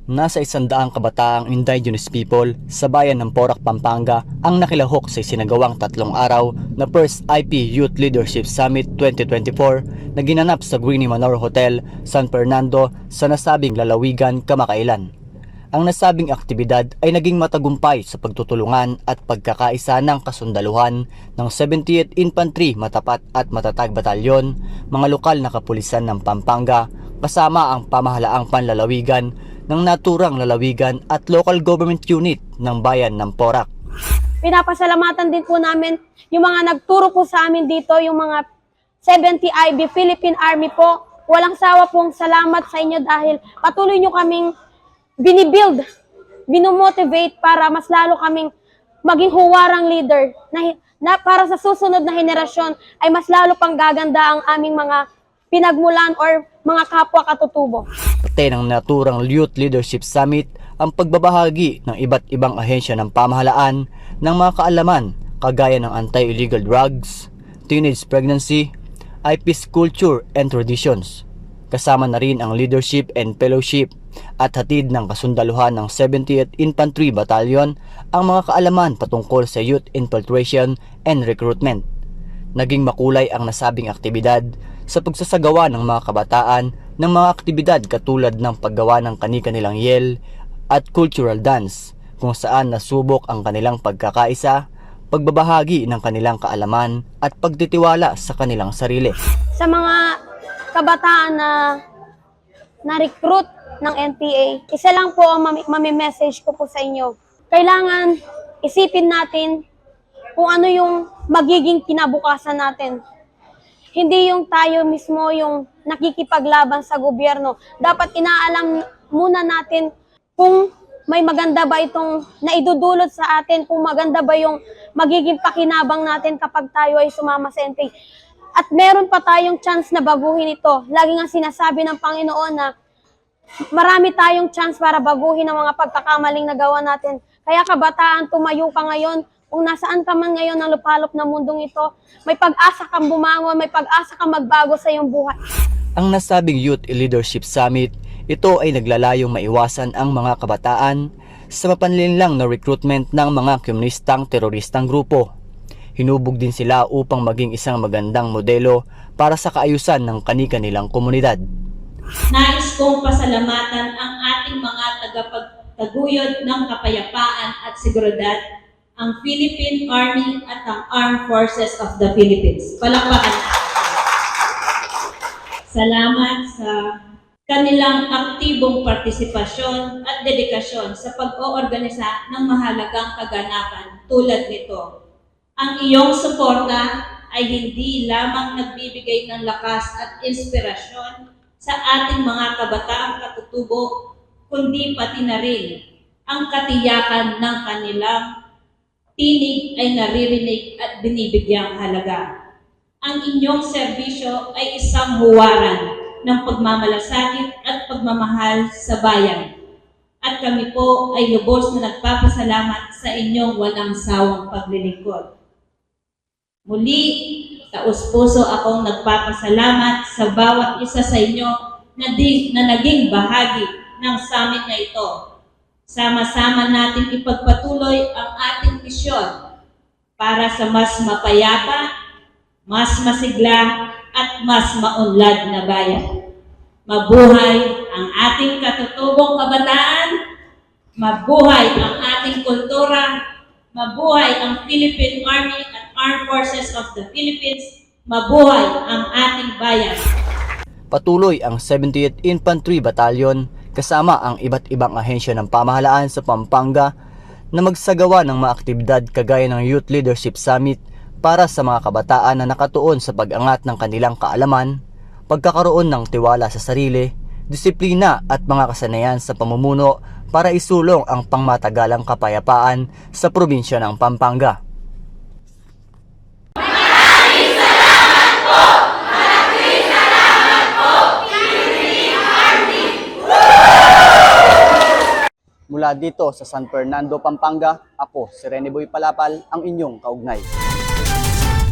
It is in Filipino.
Nasa 100 kabataang indigenous people sa bayan ng Porac, Pampanga ang nakilahok sa isinagawang 3 araw na First IP Youth Leadership Summit 2024 na ginanap sa Greeny Manor Hotel, San Fernando sa nasabing lalawigan kamakailan. Ang nasabing aktibidad ay naging matagumpay sa pagtutulungan at pagkakaisa ng kasundaluhan ng 78th Infantry Matapat at Matatag Batalyon, mga lokal na kapulisan ng Pampanga, kasama ang pamahalaang panlalawigan ng naturang lalawigan at local government unit ng bayan ng Porac. Pinapasalamatan din po namin yung mga nagturo po sa amin dito, yung mga 70 IB Philippine Army po. Walang sawa pong salamat sa inyo dahil patuloy nyo kaming binibuild, binomotivate para mas lalo kaming maging huwarang leader na para sa susunod na henerasyon ay mas lalo pang gaganda ang aming mga pinagmulan or mga kapwa katutubo. Parte ng naturang Youth Leadership Summit ang pagbabahagi ng iba't ibang ahensya ng pamahalaan ng mga kaalaman kagaya ng anti-illegal drugs, teenage pregnancy, IP's culture and traditions. Kasama na rin ang leadership and fellowship at hatid ng kasundaluhan ng 70th Infantry Battalion ang mga kaalaman patungkol sa youth infiltration and recruitment. Naging makulay ang nasabing aktibidad sa pagsasagawa ng mga kabataan ng mga aktibidad katulad ng paggawa ng kani-kanilang yel at cultural dance kung saan nasubok ang kanilang pagkakaisa, pagbabahagi ng kanilang kaalaman at pagtitiwala sa kanilang sarili. Sa mga kabataan na na-recruit ng NPA, isa lang po ang message ko po sa inyo. Kailangan isipin natin kung ano yung magiging kinabukasan natin. Hindi yung tayo mismo yung nakikipaglaban sa gobyerno. Dapat inaalam muna natin kung may maganda ba itong naidudulot sa atin, kung maganda ba yung magiging pakinabang natin kapag tayo ay sumama sa NPA. At meron pa tayong chance na baguhin ito. Lagi nga sinasabi ng Panginoon na marami tayong chance para baguhin ang mga pagkakamaling nagawa natin. Kaya kabataan, tumayo ka ngayon. Kung nasaan ka man ngayon ng lupalop na mundong ito, may pag-asa kang bumangon, may pag-asa kang magbago sa iyong buhay. Ang nasabing Youth Leadership Summit, ito ay naglalayong maiwasan ang mga kabataan sa mapanlinlang na recruitment ng mga komunistang teroristang grupo. Hinubog din sila upang maging isang magandang modelo para sa kaayusan ng kani-kanilang komunidad. Nais kong pasalamatan ang ating mga tagapagtaguyod ng kapayapaan at seguridad, ang Philippine Army at ang Armed Forces of the Philippines. Palakpakan. Salamat sa kanilang aktibong partisipasyon at dedikasyon sa pag-oorganisa ng mahalagang kaganapan tulad nito. Ang iyong suporta ay hindi lamang nagbibigay ng lakas at inspirasyon sa ating mga kabataang katutubo, kundi pati na rin ang katiyakan ng kanilang tinig ay naririnig at binibigyang halaga. Ang inyong serbisyo ay isang huwaran ng pagmamalasakit at pagmamahal sa bayan. At kami po ay lubos na nagpapasalamat sa inyong walang sawang paglilingkod. Muli, taus-puso akong nagpapasalamat sa bawat isa sa inyo na naging bahagi ng summit na ito. Sama-sama natin ipagpatuloy ang ating misyon para sa mas mapayapa, mas masigla, at mas maunlad na bayan. Mabuhay ang ating katutubong kabataan, mabuhay ang ating kultura, mabuhay ang Philippine Army at Armed Forces of the Philippines, mabuhay ang ating bayan. Patuloy ang 70th Infantry Battalion kasama ang iba't ibang ahensya ng pamahalaan sa Pampanga na magsagawa ng mga aktibidad kagaya ng Youth Leadership Summit para sa mga kabataan na nakatuon sa pag-angat ng kanilang kaalaman, pagkakaroon ng tiwala sa sarili, disiplina at mga kasanayan sa pamumuno para isulong ang pangmatagalang kapayapaan sa probinsya ng Pampanga. Mula dito sa San Fernando, Pampanga, ako si Rene Boy Palapal, ang inyong kaugnay.